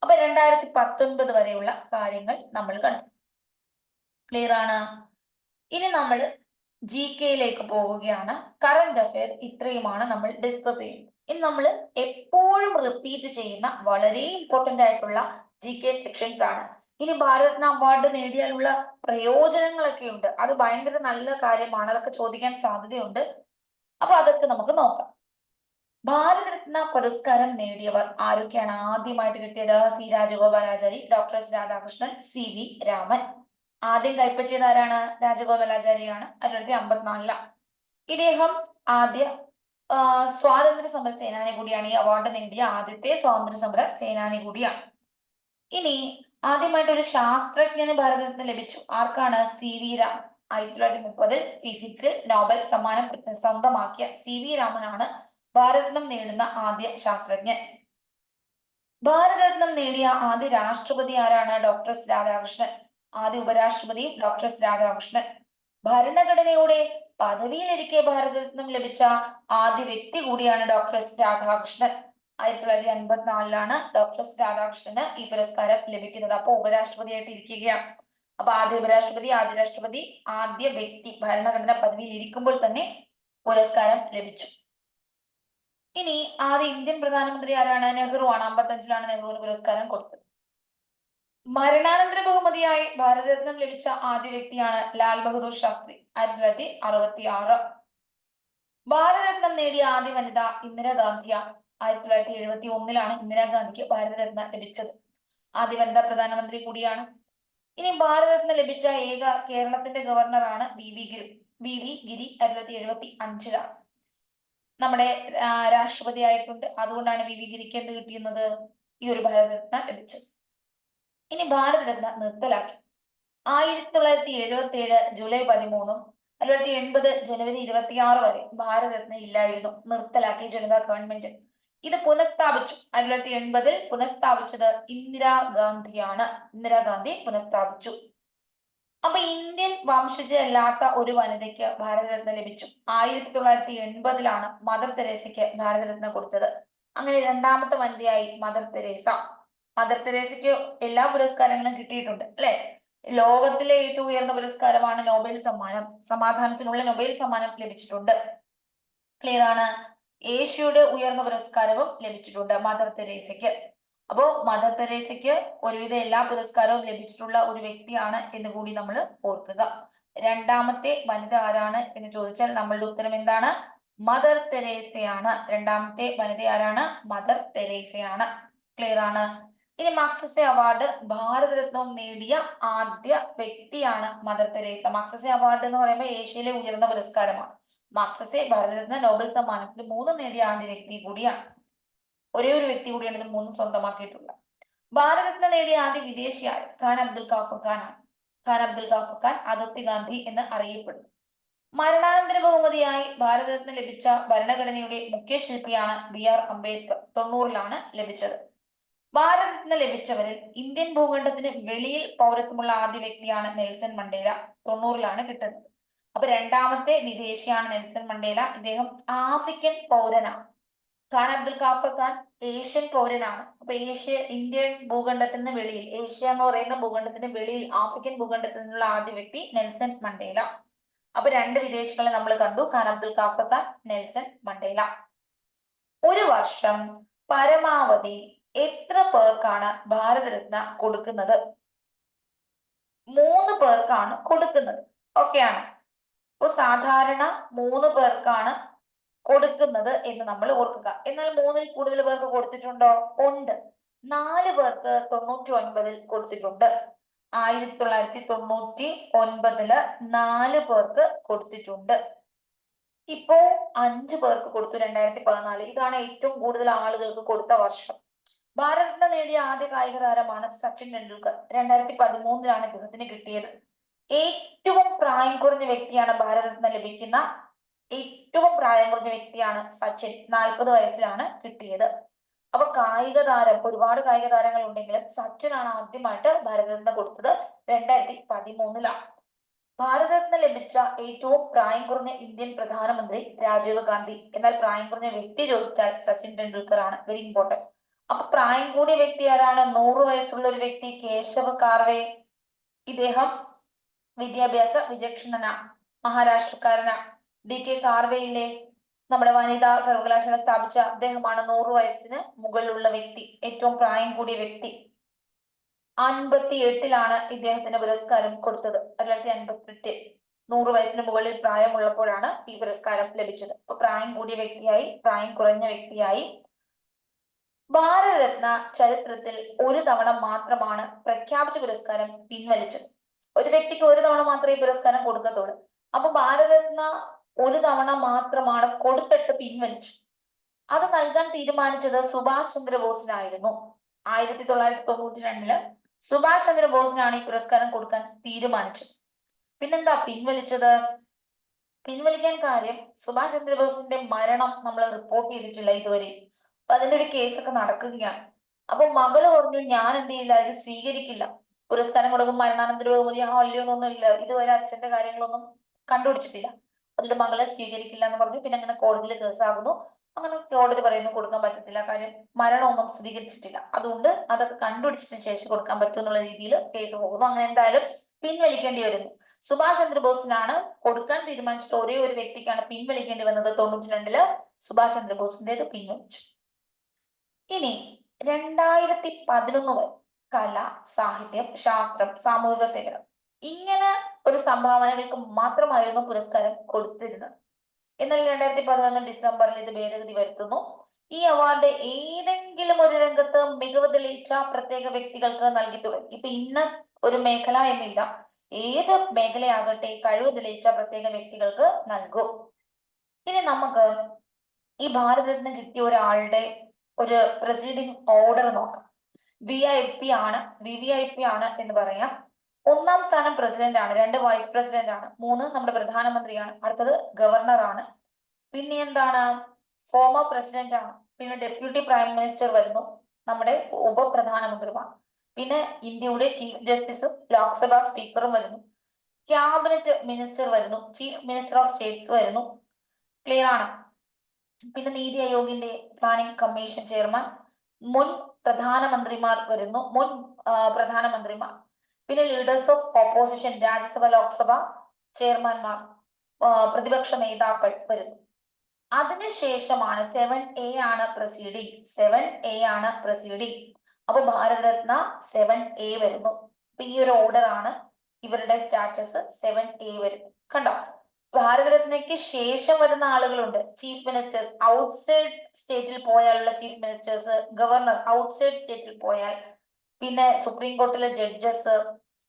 S1: അപ്പൊ 2019 വരെയുള്ള കാര്യങ്ങൾ നമ്മൾ കണ്ടു. ക്ലിയർ ആണ്? ഇനി നമ്മൾ GK പോവുകയാണ്. കറന്റ് അഫയർ ഇത്രയുമാണ് നമ്മൾ ഡിസ്കസ് ചെയ്യുന്നത്. ഇനി നമ്മൾ എപ്പോഴും റിപ്പീറ്റ് ചെയ്യുന്ന വളരെ ഇമ്പോർട്ടന്റ് ആയിട്ടുള്ള GK സെക്ഷൻസ് ആണ്. ഇനി ഭാരതരത്ന അവാർഡ് നേടിയാലുള്ള പ്രയോജനങ്ങളൊക്കെ ഉണ്ട്, അത് ഭയങ്കര നല്ല കാര്യമാണ്, അതൊക്കെ ചോദിക്കാൻ സാധ്യതയുണ്ട്. അപ്പൊ അതൊക്കെ നമുക്ക് നോക്കാം. ഭാരതരത്ന പുരസ്കാരം നേടിയവർ ആരൊക്കെയാണ്? ആദ്യമായിട്ട് കിട്ടിയത് C Rajagopalachari, doctor S Radhakrishnan, CV Raman. ആദ്യം കൈപ്പറ്റിയത് ആരാണ്? രാജഗോപാലാചാരിയാണ്, 1954. ഇദ്ദേഹം ആദ്യ സ്വാതന്ത്ര്യ സമര സേനാനി കൂടിയാണ്. ഈ അവാർഡ് നേടിയ ആദ്യത്തെ സ്വാതന്ത്ര്യ സമര സേനാനി കൂടിയാണ്. ഇനി ആദ്യമായിട്ട് ഒരു ശാസ്ത്രജ്ഞന് ഭാരതരത്ന ലഭിച്ചു. ആർക്കാണ്? CV രാമൻ. 1930 ഫിസിക്സിൽ നോബൽ സമ്മാനം സ്വന്തമാക്കിയ CV രാമനാണ് ഭാരതരത്നം നേടുന്ന ആദ്യ ശാസ്ത്രജ്ഞൻ. ഭാരതരത്നം നേടിയ ആദ്യ രാഷ്ട്രപതി ആരാണ്? Doctor S Radhakrishnan. ആദ്യ ഉപരാഷ്ട്രപതി ഡോക്ടർ എസ് രാധാകൃഷ്ണൻ. ഭരണഘടനയുടെ പദവിയിലിരിക്കെ ഭാരതരത്നം ലഭിച്ച ആദ്യ വ്യക്തി കൂടിയാണ് doctor S Radhakrishnan. 1954 doctor S രാധാകൃഷ്ണന് ഈ പുരസ്കാരം ലഭിക്കുന്നത്. അപ്പൊ ഉപരാഷ്ട്രപതിയായിട്ട് ഇരിക്കുകയാണ്. അപ്പൊ ആദ്യ ഉപരാഷ്ട്രപതി, ആദ്യ രാഷ്ട്രപതി, ആദ്യ വ്യക്തി ഭരണഘടനാ പദവിയിൽ ഇരിക്കുമ്പോൾ തന്നെ പുരസ്കാരം ലഭിച്ചു. ഇനി ആദ്യ ഇന്ത്യൻ പ്രധാനമന്ത്രി ആരാണ്? നെഹ്റു ആണ്. 55 നെഹ്റുവിന് പുരസ്കാരം കൊടുത്തത്. മരണാനന്തര ബഹുമതിയായി ഭാരതരത്നം ലഭിച്ച ആദ്യ വ്യക്തിയാണ് ലാൽ ബഹദൂർ ശാസ്ത്രി. 1966. ഭാരതരത്നം നേടിയ ആദ്യ വനിത ഇന്ദിരാഗാന്ധിയ. 1971 ഇന്ദിരാഗാന്ധിക്ക് ഭാരതരത്ന ലഭിച്ചത്. ആദ്യ വനിതാ പ്രധാനമന്ത്രി കൂടിയാണ്. ഇനി ഭാരതരത്ന ലഭിച്ച ഏക കേരളത്തിന്റെ ഗവർണറാണ് VV ഗിരി. 1975 നമ്മുടെ രാഷ്ട്രപതി ആയിട്ടുണ്ട്. അതുകൊണ്ടാണ് VV ഗിരിക്ക് എന്ത് കിട്ടിയുന്നത്? ഈ ഒരു ഭാരതരത്ന ലഭിച്ചത്. ഇനി ഭാരതരത്ന നിർത്തലാക്കി. 1977 ജൂലൈ 13 1980 ജനുവരി 26 വരെ ഭാരതരത്ന ഇല്ലായിരുന്നു, നിർത്തലാക്കി ജനതാ ഗവൺമെന്റ്. ഇത് പുനഃസ്ഥാപിച്ചു. 1980 പുനഃസ്ഥാപിച്ചത് ഇന്ദിരാഗാന്ധിയാണ്. ഇന്ദിരാഗാന്ധി പുനഃസ്ഥാപിച്ചു. അപ്പൊ ഇന്ത്യൻ വംശജയല്ലാത്ത ഒരു വനിതയ്ക്ക് ഭാരതരത്ന ലഭിച്ചു. 1980 മദർ തെരേസയ്ക്ക് ഭാരതരത്ന കൊടുത്തത്. അങ്ങനെ രണ്ടാമത്തെ വനിതയായി മദർ തെരേസ. മദർ തെരേസയ്ക്ക് എല്ലാ പുരസ്കാരങ്ങളും കിട്ടിയിട്ടുണ്ട് അല്ലെ. ലോകത്തിലെ ഏറ്റവും ഉയർന്ന പുരസ്കാരമാണ് നോബൽ സമ്മാനം. സമാധാനത്തിനുള്ള നൊബേൽ സമ്മാനം ലഭിച്ചിട്ടുണ്ട്. ക്ലിയർ ആണ്? ഏഷ്യയുടെ ഉയർന്ന പുരസ്കാരവും ലഭിച്ചിട്ടുണ്ട് മദർ തെരേസയ്ക്ക്. അപ്പോ മദർ തെരേസയ്ക്ക് ഒരുവിധ എല്ലാ പുരസ്കാരവും ലഭിച്ചിട്ടുള്ള ഒരു വ്യക്തിയാണ് എന്ന് കൂടി നമ്മൾ ഓർക്കുക. രണ്ടാമത്തെ വനിത ആരാണ് എന്ന് ചോദിച്ചാൽ നമ്മളുടെ ഉത്തരം എന്താണ്? മദർ തെരേസയാണ്. രണ്ടാമത്തെ വനിത ആരാണ്? മദർ തെരേസയാണ്. ക്ലിയർ ആണ്? ഇനി മാക്സസെ അവാർഡ് ഭാരതരത്നവും നേടിയ ആദ്യ വ്യക്തിയാണ് മദർ തെരേസ. മാക്സസെ അവാർഡ് എന്ന് പറയുമ്പോൾ ഏഷ്യയിലെ ഉയർന്ന പുരസ്കാരമാണ്. മാക്സസെ, ഭാരതരത്ന, നോബൽ സമ്മാനത്തിൽ 3 നേടിയ ആദ്യ വ്യക്തി കൂടിയാണ്. ഒരേ ഒരു വ്യക്തി കൂടിയാണ് ഇത് 3 സ്വന്തമാക്കിയിട്ടുള്ളത്. ഭാരതരത്ന നേടിയ ആദ്യ വിദേശിയായ ഖാൻ അബ്ദുൽ ഖാഫർ ഖാൻ ആണ്. ഖാൻ അബ്ദുൽ ഖാഫർ ഖാൻ അതിർത്തി ഗാന്ധി എന്ന് അറിയപ്പെടുന്നു. മരണാനന്തര ബഹുമതിയായി ഭാരതരത്ന ലഭിച്ച ഭരണഘടനയുടെ മുഖ്യ ശില്പിയാണ് BR അംബേദ്കർ. 90 ലഭിച്ചത്. ഭാരതരത്ന ലഭിച്ചവരിൽ ഇന്ത്യൻ ഭൂഖണ്ഡത്തിന് വെളിയിൽ പൗരത്വമുള്ള ആദ്യ വ്യക്തിയാണ് നെൽസൺ മണ്ടേല. 90 കിട്ടുന്നത്. അപ്പൊ രണ്ടാമത്തെ വിദേശിയാണ് നെൽസൺ മണ്ടേല. ഇദ്ദേഹം ആഫ്രിക്കൻ പൗരനാണ്. ഖാൻ അബ്ദുൽ ഖാഫർ ഖാൻ ഏഷ്യൻ പൗരനാണ്. അപ്പൊ ഇന്ത്യൻ ഭൂഖണ്ഡത്തിന് വെളിയിൽ, ഏഷ്യ എന്ന് പറയുന്ന ഭൂഖണ്ഡത്തിന് വെളിയിൽ ആഫ്രിക്കൻ ഭൂഖണ്ഡത്തിൽ നിന്നുള്ള ആദ്യ വ്യക്തി നെൽസൺ മണ്ടേല. അപ്പൊ 2 വിദേശികളെ നമ്മൾ കണ്ടു, ഖാൻ അബ്ദുൽ ഖാഫർ ഖാൻ, നെൽസൺ മണ്ടേല. ഒരു വർഷം പരമാവധി എത്ര പേർക്കാണ് ഭാരതരത്ന കൊടുക്കുന്നത്? 3 പേർക്കാണ് കൊടുക്കുന്നത്. ഓക്കെയാണ്. അപ്പൊ സാധാരണ 3 പേർക്കാണ് കൊടുക്കുന്നത് എന്ന് നമ്മൾ ഓർക്കുക. എന്നാൽ 3-ൽ കൂടുതൽ പേർക്ക് കൊടുത്തിട്ടുണ്ടോ? ഉണ്ട്. 4 പേർക്ക് 99 കൊടുത്തിട്ടുണ്ട്. 1999 4 പേർക്ക് കൊടുത്തിട്ടുണ്ട്. ഇപ്പോ 5 പേർക്ക് കൊടുത്തു 2014. ഇതാണ് ഏറ്റവും കൂടുതൽ ആളുകൾക്ക് കൊടുത്ത വർഷം. ഭാരതരത്ന നേടിയ ആദ്യ കായിക താരമാണ് സച്ചിൻ ടെണ്ടുൽക്കർ. 2013 ഇദ്ദേഹത്തിന് കിട്ടിയത്. ഏറ്റവും പ്രായം കുറഞ്ഞ വ്യക്തിയാണ് ഭാരതരത്ന ലഭിക്കുന്ന ഏറ്റവും പ്രായം കുറഞ്ഞ വ്യക്തിയാണ് സച്ചിൻ. 40 വയസ്സിലാണ് കിട്ടിയത്. അപ്പൊ കായിക താരം, ഒരുപാട് കായിക താരങ്ങൾ ഉണ്ടെങ്കിലും സച്ചിനാണ് ആദ്യമായിട്ട് ഭാരതരത്ന കൊടുത്തത് 2013. ഭാരതരത്ന ലഭിച്ച ഏറ്റവും പ്രായം കുറഞ്ഞ ഇന്ത്യൻ പ്രധാനമന്ത്രി രാജീവ് ഗാന്ധി. എന്നാൽ പ്രായം കുറഞ്ഞ വ്യക്തി ചോദിച്ചാൽ സച്ചിൻ ടെണ്ടുൽക്കർ ആണ്. Very important. അപ്പൊ പ്രായം കൂടിയ വ്യക്തി ആരാണ്? 100 വയസ്സുള്ള ഒരു വ്യക്തി, കേശവ് കാർവേ. ഇദ്ദേഹം വിദ്യാഭ്യാസ വിചക്ഷണനാണ്, മഹാരാഷ്ട്രക്കാരനാണ്. DK കാർവേയിലെ നമ്മുടെ വനിതാ സർവകലാശാല സ്ഥാപിച്ച അദ്ദേഹമാണ് 100 വയസ്സിന് മുകളിലുള്ള വ്യക്തി, ഏറ്റവും പ്രായം കൂടിയ വ്യക്തി. 58 ഇദ്ദേഹത്തിന് പുരസ്കാരം കൊടുത്തത്. 1958 100 വയസ്സിന് മുകളിൽ പ്രായമുള്ളപ്പോഴാണ് ഈ പുരസ്കാരം ലഭിച്ചത്. അപ്പൊ പ്രായം കൂടിയ വ്യക്തിയായി, പ്രായം കുറഞ്ഞ വ്യക്തിയായി. ഭാരതരത്ന ചരിത്രത്തിൽ ഒരു തവണ മാത്രമാണ് പ്രഖ്യാപിച്ച പുരസ്കാരം പിൻവലിച്ചത്. ഒരു വ്യക്തിക്ക് ഒരു തവണ മാത്രമേ ഈ പുരസ്കാരം കൊടുക്കത്തുള്ളൂ. അപ്പൊ ഭാരതരത്ന ഒരു തവണ മാത്രമാണ് കൊടുത്തിട്ട് പിൻവലിച്ചു. അത് നൽകാൻ തീരുമാനിച്ചത് സുഭാഷ് ചന്ദ്രബോസിനായിരുന്നു. 1992 സുഭാഷ് ചന്ദ്രബോസിനാണ് ഈ പുരസ്കാരം കൊടുക്കാൻ തീരുമാനിച്ചത്. പിന്നെന്താ പിൻവലിച്ചത്? പിൻവലിക്കാൻ കാര്യം, സുഭാഷ് ചന്ദ്രബോസിന്റെ മരണം നമ്മൾ റിപ്പോർട്ട് ചെയ്തിട്ടില്ല ഇതുവരെ. അപ്പൊ അതിന്റെ ഒരു കേസൊക്കെ നടക്കുകയാണ്. അപ്പൊ മകള് പറഞ്ഞു, ഞാൻ എന്ത് ചെയ്യില്ല, ഇത് സ്വീകരിക്കില്ല. പുരസ്കാരം കൊടുക്കും മരണാനന്തര ബഹുമതി അല്ലയോ എന്നൊന്നും ഇല്ല, ഇതുവരെ അച്ഛന്റെ കാര്യങ്ങളൊന്നും കണ്ടുപിടിച്ചിട്ടില്ല. അതിന്റെ മകളെ സ്വീകരിക്കില്ല എന്ന് പറഞ്ഞു. പിന്നെ അങ്ങനെ കോടതിയിൽ കേസാകുന്നു. അങ്ങനെ കോടതി പറയുന്നു കൊടുക്കാൻ പറ്റത്തില്ല, കാര്യം മരണമൊന്നും സ്ഥിരീകരിച്ചിട്ടില്ല, അതുകൊണ്ട് അതൊക്കെ കണ്ടുപിടിച്ചതിന് ശേഷം കൊടുക്കാൻ പറ്റും എന്നുള്ള രീതിയിൽ കേസ് പോകുന്നു. അങ്ങനെ എന്തായാലും പിൻവലിക്കേണ്ടി വരുന്നു. സുഭാഷ് ചന്ദ്രബോസിനാണ് കൊടുക്കാൻ തീരുമാനിച്ചിട്ട് ഒരേ ഒരു വ്യക്തിക്കാണ് പിൻവലിക്കേണ്ടി വന്നത്. 92 സുഭാഷ് ചന്ദ്രബോസിന്റേത് പിൻവലിച്ചു. ഇനി 2011 വരെ കല, സാഹിത്യം, ശാസ്ത്രം, സാമൂഹിക സേവനം ഇങ്ങനെ ഒരു സംഭാവനകൾക്ക് മാത്രമായിരുന്നു പുരസ്കാരം കൊടുത്തിരുന്നത്. എന്നാൽ 2011 ഡിസംബറിൽ ഇത് ഭേദഗതി വരുത്തുന്നു. ഈ അവാർഡ് ഏതെങ്കിലും ഒരു രംഗത്ത് മികവ് തെളിയിച്ച പ്രത്യേക വ്യക്തികൾക്ക് നൽകി തുടങ്ങി. ഇപ്പൊ ഇന്ന ഒരു മേഖല എന്നില്ല, ഏത് മേഖലയാകട്ടെ കഴിവ് തെളിയിച്ച പ്രത്യേക വ്യക്തികൾക്ക് നൽകും. ഇനി നമുക്ക് ഈ ഭാരതരത്ന കിട്ടിയ ഒരാളുടെ ഒരു പ്രൊസീഡിംഗ് ഓർഡർ നോക്കാം. VIP ആണ്, VVIP ആണ് എന്ന് പറയാം. 1-ാം സ്ഥാനം പ്രസിഡന്റ് ആണ്, 2 വൈസ് പ്രസിഡന്റ് ആണ്, 3 നമ്മുടെ പ്രധാനമന്ത്രിയാണ്, അടുത്തത് ഗവർണർ ആണ്, പിന്നെ എന്താണ് ഫോമർ പ്രസിഡന്റ് ആണ്, പിന്നെ ഡെപ്യൂട്ടി പ്രൈം മിനിസ്റ്റർ വരുന്നു, നമ്മുടെ ഉപപ്രധാനമന്ത്രിമാണ്, പിന്നെ ഇന്ത്യയുടെ ചീഫ് ജസ്റ്റിസും ലോക്സഭാ സ്പീക്കറും വരുന്നു, ക്യാബിനറ്റ് മിനിസ്റ്റർ വരുന്നു, ചീഫ് മിനിസ്റ്റർ ഓഫ് സ്റ്റേറ്റ്സ് വരുന്നു. ക്ലിയർ ആണ്? പിന്നെ നീതി ആയോഗിന്റെ പ്ലാനിംഗ് കമ്മീഷൻ ചെയർമാൻ, മുൻ പ്രധാനമന്ത്രിമാർ വരുന്നു, മുൻ പ്രധാനമന്ത്രിമാർ, പിന്നെ leaders of opposition, Rajya Sabha Lok Sabha ചെയർമാൻമാർ, പ്രതിപക്ഷ നേതാക്കൾ വരുന്നു. അതിനുശേഷമാണ് 7A ആണ് പ്രൊസീഡിംഗ്. 7A ആണ് പ്രൊസീഡിംഗ്. അപ്പൊ ഭാരതരത്ന 7A വരുന്നു. അപ്പൊ ഈ ഒരു ഓർഡർ ആണ് ഇവരുടെ സ്റ്റാറ്റസ്. 7A വരുന്നു. കണ്ടോ? ഭാരതരത്നയ്ക്ക് ശേഷം വരുന്ന ആളുകളുണ്ട്. ചീഫ് മിനിസ്റ്റേഴ്സ്, ഔട്ട്സൈഡ് സ്റ്റേറ്റിൽ പോയാലുള്ള ചീഫ് മിനിസ്റ്റേഴ്സ്, ഗവർണർ ഔട്ട്സൈഡ് സ്റ്റേറ്റിൽ പോയാൽ, പിന്നെ സുപ്രീം കോർട്ടിലെ ജഡ്ജസ്,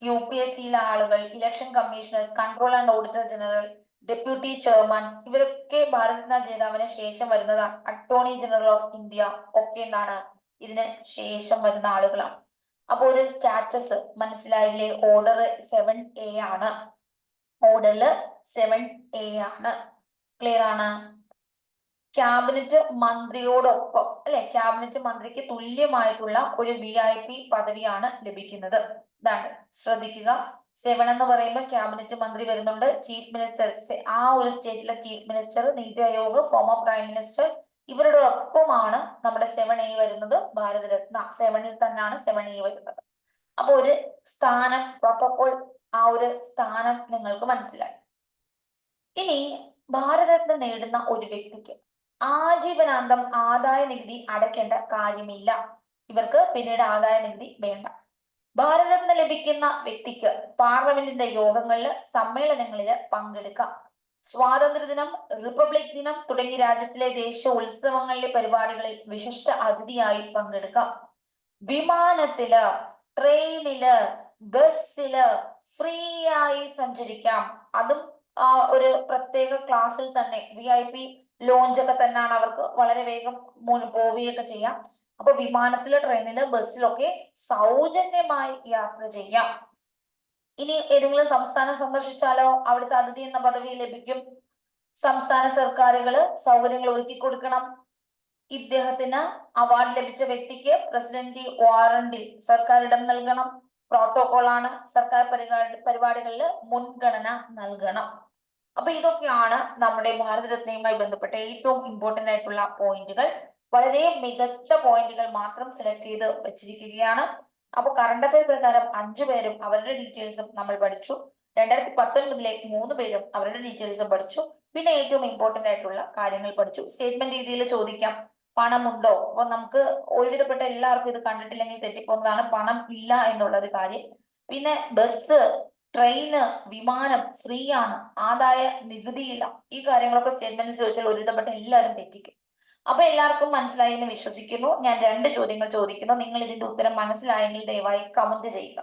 S1: UPSCയിലെ ആളുകൾ, election commissioners, control and auditor general, deputy chairmans, ഇവരൊക്കെ ഭാരതരത്ന ജേതാവിന് ശേഷം വരുന്നതാണ്. അറ്റോർണി ജനറൽ ഓഫ് ഇന്ത്യ ഒക്കെ എന്താണ് ഇതിന് ശേഷം വരുന്ന ആളുകളാണ്. അപ്പൊ ഒരു സ്റ്റാറ്റസ് മനസ്സിലായില്ലേ? ഓർഡർ 7A ആണ്. ഓർഡറില് 7A ആണ്. ക്ലിയർ ആണ്? ക്യാബിനറ്റ് മന്ത്രിയോടൊപ്പം അല്ലെ, ക്യാബിനറ്റ് മന്ത്രിക്ക് തുല്യമായിട്ടുള്ള ഒരു VIP പദവിയാണ് ലഭിക്കുന്നത്. ഇതാണ് ശ്രദ്ധിക്കുക. 7 എന്ന് പറയുമ്പോൾ ക്യാബിനറ്റ് മന്ത്രി വരുന്നുണ്ട്, ചീഫ് മിനിസ്റ്റർ, ആ ഒരു സ്റ്റേറ്റിലെ chief minister, NITI Aayog, former prime minister, ഇവരുടെ ഒപ്പമാണ് നമ്മുടെ 7A വരുന്നത്. ഭാരതരത്ന 7ൽ തന്നെയാണ് 7A വരുന്നത്. അപ്പൊ ഒരു സ്ഥാനം, പ്രോട്ടോകോൾ, ആ ഒരു സ്ഥാനം നിങ്ങൾക്ക് മനസ്സിലായി. ഇനി ഭാരതരത്ന നേടുന്ന ഒരു വ്യക്തിക്ക് ആജീവനാന്തം ആദായ നികുതി അടയ്ക്കേണ്ട കാര്യമില്ല. ഇവർക്ക് പിന്നീട് ആദായ നികുതി വേണ്ട. ഭാരതരത്ന ലഭിക്കുന്ന വ്യക്തിക്ക് പാർലമെന്റിന്റെ യോഗങ്ങളിൽ, സമ്മേളനങ്ങളിൽ പങ്കെടുക്കാം. സ്വാതന്ത്ര്യദിനം, റിപ്പബ്ലിക് ദിനം തുടങ്ങി രാജ്യത്തിലെ ദേശീയ ഉത്സവങ്ങളിലെ പരിപാടികളിൽ വിശിഷ്ട അതിഥിയായി പങ്കെടുക്കാം. വിമാനത്തില്, ട്രെയിനില്, ബസ്സില് ഫ്രീ ആയി സഞ്ചരിക്കാം. അതും ഒരു പ്രത്യേക ക്ലാസ്സിൽ തന്നെ VIP ലോഞ്ച് ഒക്കെ തന്നെയാണ് അവർക്ക് വളരെ വേഗം പോവുകയൊക്കെ ചെയ്യാം. അപ്പൊ വിമാനത്തില്, ട്രെയിനില്, ബസ്സിലൊക്കെ സൗജന്യമായി യാത്ര ചെയ്യാം. ഇനി ഏതെങ്കിലും സംസ്ഥാനം സന്ദർശിച്ചാലോ അവിടുത്തെ അതിഥി എന്ന പദവി ലഭിക്കും. സംസ്ഥാന സർക്കാരുകള് സൗകര്യങ്ങൾ ഒരുക്കി കൊടുക്കണം. ഇദ്ദേഹത്തിന് അവാർഡ് ലഭിച്ച വ്യക്തിക്ക് പ്രസിഡന്റ് വാറണ്ടിൽ സർക്കാർ ഇടം നൽകണം. പ്രോട്ടോകോൾ ആണ്. സർക്കാർ പരിപാടികളിൽ മുൻഗണന നൽകണം. അപ്പൊ ഇതൊക്കെയാണ് നമ്മുടെ ഭാരതരത്നയുമായി ബന്ധപ്പെട്ട ഏറ്റവും ഇമ്പോർട്ടന്റ് ആയിട്ടുള്ള പോയിന്റുകൾ. വളരെ മികച്ച പോയിന്റുകൾ മാത്രം സെലക്ട് ചെയ്ത് വെച്ചിരിക്കുകയാണ്. അപ്പൊ കറണ്ട് അഫയർ പ്രകാരം 5 പേരും അവരുടെ ഡീറ്റെയിൽസും നമ്മൾ പഠിച്ചു. 2019 3 പേരും അവരുടെ ഡീറ്റെയിൽസും പഠിച്ചു. പിന്നെ ഏറ്റവും ഇമ്പോർട്ടന്റ് ആയിട്ടുള്ള കാര്യങ്ങൾ പഠിച്ചു. സ്റ്റേറ്റ്മെന്റ് രീതിയിൽ ചോദിക്കാം, പണമുണ്ടോ? അപ്പൊ നമുക്ക് ഒരുവിധപ്പെട്ട എല്ലാവർക്കും ഇത് കണ്ടിട്ടില്ലെങ്കിൽ തെറ്റിപ്പോകുന്നതാണ്, പണം ഇല്ല എന്നുള്ള ഒരു കാര്യം. പിന്നെ ബസ്, ട്രെയിന്, വിമാനം ഫ്രീ ആണ്, ആദായ നികുതിയില്ല. ഈ കാര്യങ്ങളൊക്കെ സ്റ്റേറ്റ്മെന്റ് ചോദിച്ചാൽ ഒരുവിധപ്പെട്ട എല്ലാവരും തെറ്റിക്കും. അപ്പൊ എല്ലാവർക്കും മനസ്സിലായി എന്ന് വിശ്വസിക്കുന്നു. ഞാൻ 2 ചോദ്യങ്ങൾ ചോദിക്കുന്നു. നിങ്ങൾ ഇതിന്റെ ഉത്തരം മനസ്സിലായെങ്കിൽ ദയവായി കമന്റ് ചെയ്യുക.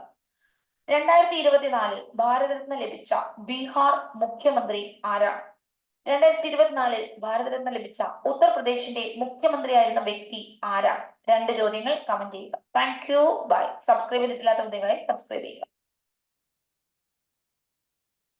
S1: 2024 ഭാരതരത്ന ലഭിച്ച ബീഹാർ മുഖ്യമന്ത്രി ആരാണ്? 2024 ഭാരതരത്ന ലഭിച്ച ഉത്തർപ്രദേശിന്റെ മുഖ്യമന്ത്രിയായിരുന്ന വ്യക്തി ആരാണ്? 2 ചോദ്യങ്ങൾ കമന്റ് ചെയ്യുക. Thank you. ബൈ. സബ്സ്ക്രൈബ് ചെയ്തിട്ടില്ലാത്തവർ ദയവായി സബ്സ്ക്രൈബ് ചെയ്യുക.